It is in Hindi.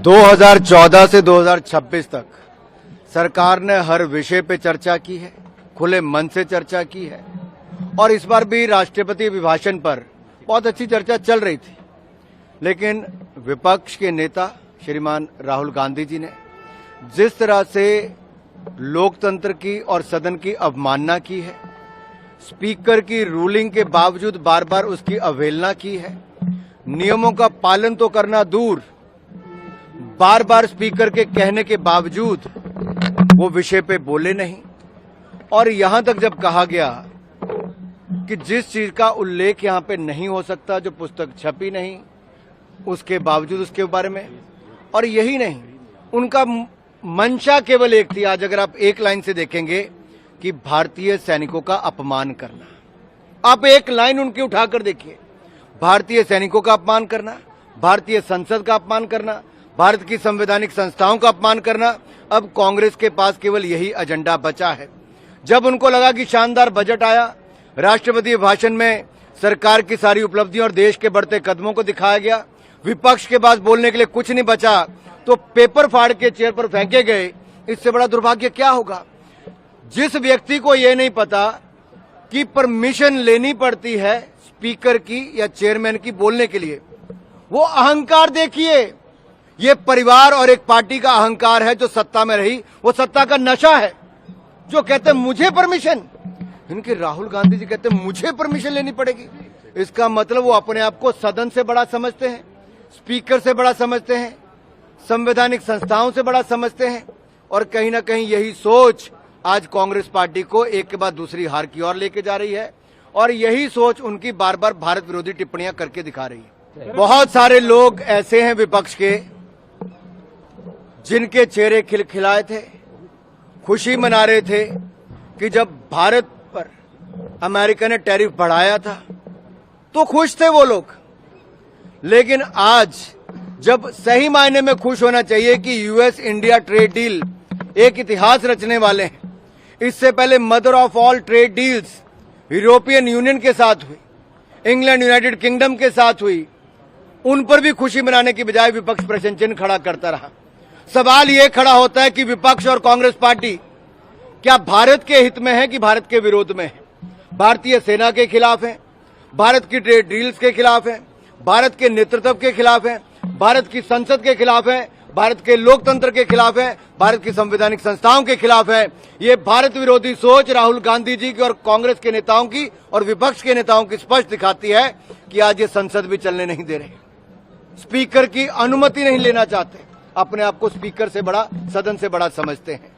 2014 से 2026 तक सरकार ने हर विषय पे चर्चा की है, खुले मन से चर्चा की है और इस बार भी राष्ट्रपति अभिभाषण पर बहुत अच्छी चर्चा चल रही थी। लेकिन विपक्ष के नेता श्रीमान राहुल गांधी जी ने जिस तरह से लोकतंत्र की और सदन की अवमानना की है, स्पीकर की रूलिंग के बावजूद बार बार उसकी अवहेलना की है, नियमों का पालन तो करना दूर, बार बार स्पीकर के कहने के बावजूद वो विषय पे बोले नहीं और यहां तक जब कहा गया कि जिस चीज का उल्लेख यहां पे नहीं हो सकता, जो पुस्तक छपी नहीं, उसके बावजूद उसके बारे में, और यही नहीं, उनका मंशा केवल एक थी। आज अगर आप एक लाइन से देखेंगे कि भारतीय सैनिकों का अपमान करना, आप एक लाइन उनकी उठाकर देखिए, भारतीय सैनिकों का अपमान करना, भारतीय संसद का अपमान करना, भारत की संवैधानिक संस्थाओं का अपमान करना। अब कांग्रेस के पास केवल यही एजेंडा बचा है। जब उनको लगा कि शानदार बजट आया, राष्ट्रपति भाषण में सरकार की सारी उपलब्धियों और देश के बढ़ते कदमों को दिखाया गया, विपक्ष के पास बोलने के लिए कुछ नहीं बचा, तो पेपर फाड़ के चेयर पर फेंके गए। इससे बड़ा दुर्भाग्य क्या होगा? जिस व्यक्ति को यह नहीं पता कि परमिशन लेनी पड़ती है स्पीकर की या चेयरमैन की बोलने के लिए, वो अहंकार देखिए। ये परिवार और एक पार्टी का अहंकार है जो सत्ता में रही, वो सत्ता का नशा है। जो कहते हैं मुझे परमिशन, इनके राहुल गांधी जी कहते हैं मुझे परमिशन लेनी पड़ेगी। इसका मतलब वो अपने आप को सदन से बड़ा समझते हैं, स्पीकर से बड़ा समझते हैं, संवैधानिक संस्थाओं से बड़ा समझते हैं। और कहीं ना कहीं यही सोच आज कांग्रेस पार्टी को एक के बाद दूसरी हार की ओर लेके जा रही है और यही सोच उनकी बार बार भारत विरोधी टिप्पणियां करके दिखा रही है। बहुत सारे लोग ऐसे हैं विपक्ष के जिनके चेहरे खिलखिलाए थे, खुशी मना रहे थे कि जब भारत पर अमेरिका ने टैरिफ बढ़ाया था तो खुश थे वो लोग। लेकिन आज जब सही मायने में खुश होना चाहिए कि यूएस इंडिया ट्रेड डील एक इतिहास रचने वाले हैं, इससे पहले mother of all trade deals European union के साथ हुई, इंग्लैंड यूनाइटेड किंगडम के साथ हुई, उन पर भी खुशी मनाने की बजाय विपक्ष प्रश्न चिन्ह खड़ा करता रहा। सवाल ये खड़ा होता है कि विपक्ष और कांग्रेस पार्टी क्या भारत के हित में है कि भारत के विरोध में है? भारतीय सेना के खिलाफ है, भारत की ट्रेड डील्स के खिलाफ है, भारत के नेतृत्व के खिलाफ है, भारत की संसद के खिलाफ है, भारत के लोकतंत्र के खिलाफ है, भारत की संवैधानिक संस्थाओं के खिलाफ है। ये भारत विरोधी सोच राहुल गांधी जी की और कांग्रेस के नेताओं की और विपक्ष के नेताओं की स्पष्ट दिखाती है कि आज ये संसद भी चलने नहीं दे रहे, स्पीकर की अनुमति नहीं लेना चाहते, अपने आप को स्पीकर से बड़ा, सदन से बड़ा समझते हैं।